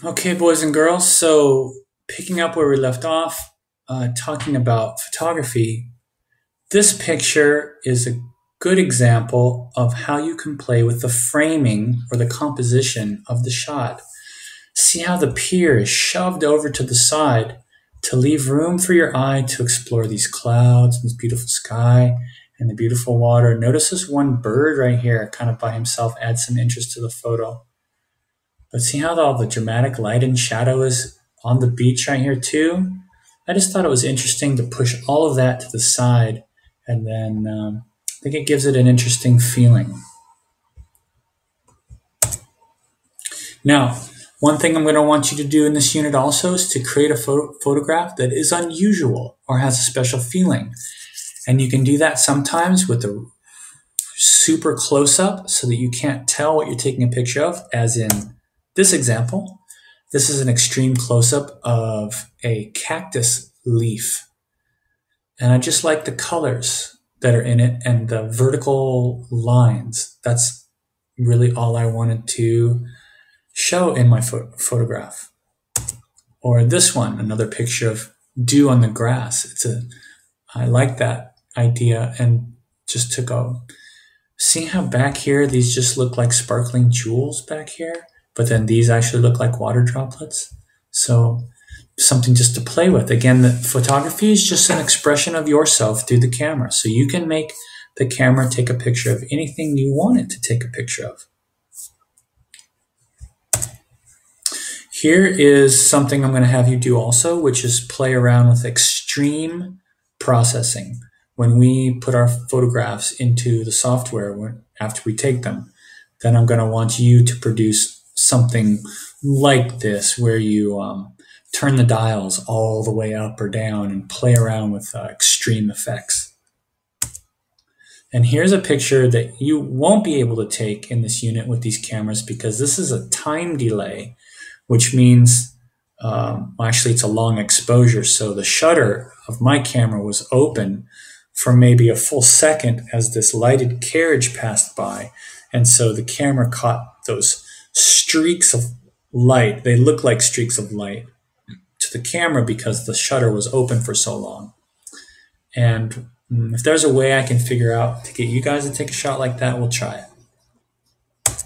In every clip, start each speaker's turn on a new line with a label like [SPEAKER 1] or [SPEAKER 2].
[SPEAKER 1] Okay, boys and girls, so picking up where we left off, talking about photography, this picture is a good example of how you can play with the framing or the composition of the shot. See how the pier is shoved over to the side to leave room for your eye to explore these clouds and this beautiful sky and the beautiful water. Notice this one bird right here, kind of by himself, adds some interest to the photo. But see how all the dramatic light and shadow is on the beach right here too? I just thought it was interesting to push all of that to the side, and then I think it gives it an interesting feeling. Now, one thing I'm going to want you to do in this unit also is to create a photograph that is unusual or has a special feeling. And you can do that sometimes with a super close-up so that you can't tell what you're taking a picture of, as in this example. This is an extreme close-up of a cactus leaf. And I just like the colors that are in it and the vertical lines. That's really all I wanted to show in my photograph. Or this one, another picture of dew on the grass. I like that idea and just took a, see how back here, these just look like sparkling jewels back here, but then these actually look like water droplets. So something just to play with. Again, the photography is just an expression of yourself through the camera. So you can make the camera take a picture of anything you want it to take a picture of. Here is something I'm going to have you do also, which is play around with extreme processing. When we put our photographs into the software, after we take them, then I'm going to want you to produce something like this, where you turn the dials all the way up or down and play around with extreme effects. And here's a picture that you won't be able to take in this unit with these cameras because this is a time delay, which means, actually it's a long exposure. So the shutter of my camera was open for maybe a full second as this lighted carriage passed by. And so the camera caught those streaks of light. They look like streaks of light to the camera because the shutter was open for so long. And if there's a way I can figure out to get you guys to take a shot like that, we'll try it.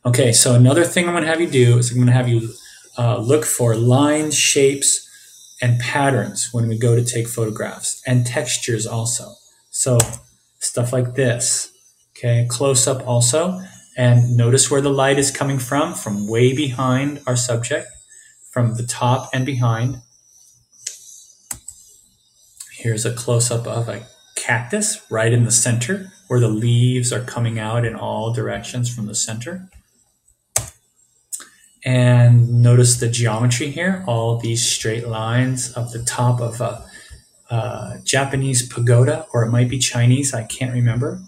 [SPEAKER 1] Okay, so another thing I'm going to have you do is I'm going to have you look for lines, shapes, and patterns when we go to take photographs, and textures also. So stuff like this, okay, close up also, and notice where the light is coming from way behind our subject, from the top and behind. Here's a close-up of a cactus right in the center, where the leaves are coming out in all directions from the center. And notice the geometry here, all these straight lines of the top of a Japanese pagoda, or it might be Chinese, I can't remember.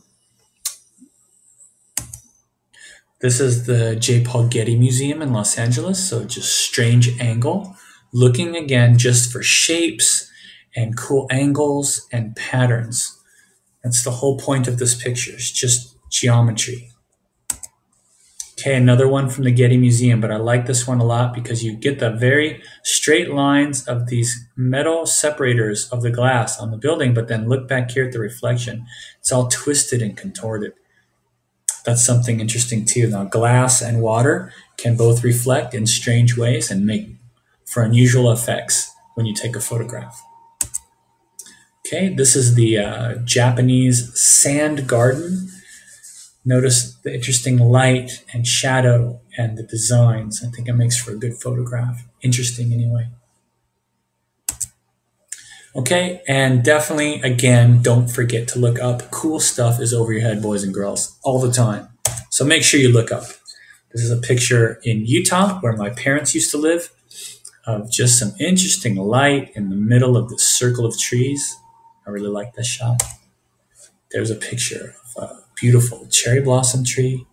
[SPEAKER 1] This is the J. Paul Getty Museum in Los Angeles, so just strange angle. Looking again just for shapes and cool angles and patterns. That's the whole point of this picture, it's just geometry. Okay, another one from the Getty Museum, but I like this one a lot because you get the very straight lines of these metal separators of the glass on the building, but then look back here at the reflection. It's all twisted and contorted. That's something interesting too. Now, glass and water can both reflect in strange ways and make for unusual effects when you take a photograph. Okay, this is the Japanese sand garden. Notice the interesting light and shadow and the designs. I think it makes for a good photograph. Interesting anyway. Okay, and definitely, again, don't forget to look up. Cool stuff is over your head, boys and girls, all the time. So make sure you look up. This is a picture in Utah, where my parents used to live, of just some interesting light in the middle of this circle of trees. I really like this shot. There's a picture of a beautiful cherry blossom tree.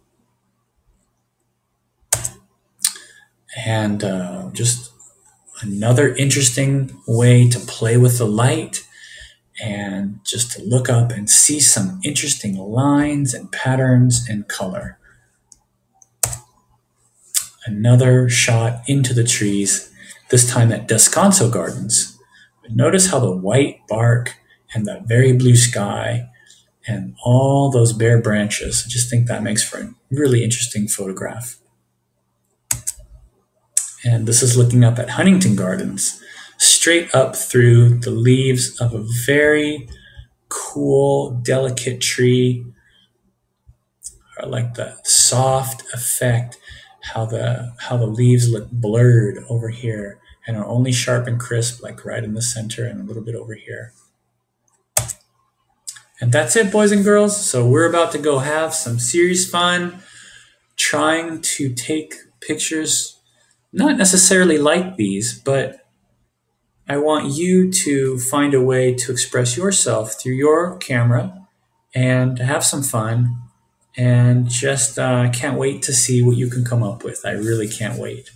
[SPEAKER 1] And just another interesting way to play with the light and just to look up and see some interesting lines and patterns and color. Another shot into the trees, this time at Descanso Gardens. But notice how the white bark and the very blue sky and all those bare branches, I just think that makes for a really interesting photograph. And this is looking up at Huntington Gardens, straight up through the leaves of a very cool, delicate tree. I like the soft effect, how the leaves look blurred over here and are only sharp and crisp, like right in the center and a little bit over here. And that's it, boys and girls. So we're about to go have some serious fun trying to take pictures, not necessarily like these, but I want you to find a way to express yourself through your camera and have some fun. And just can't wait to see what you can come up with. I really can't wait.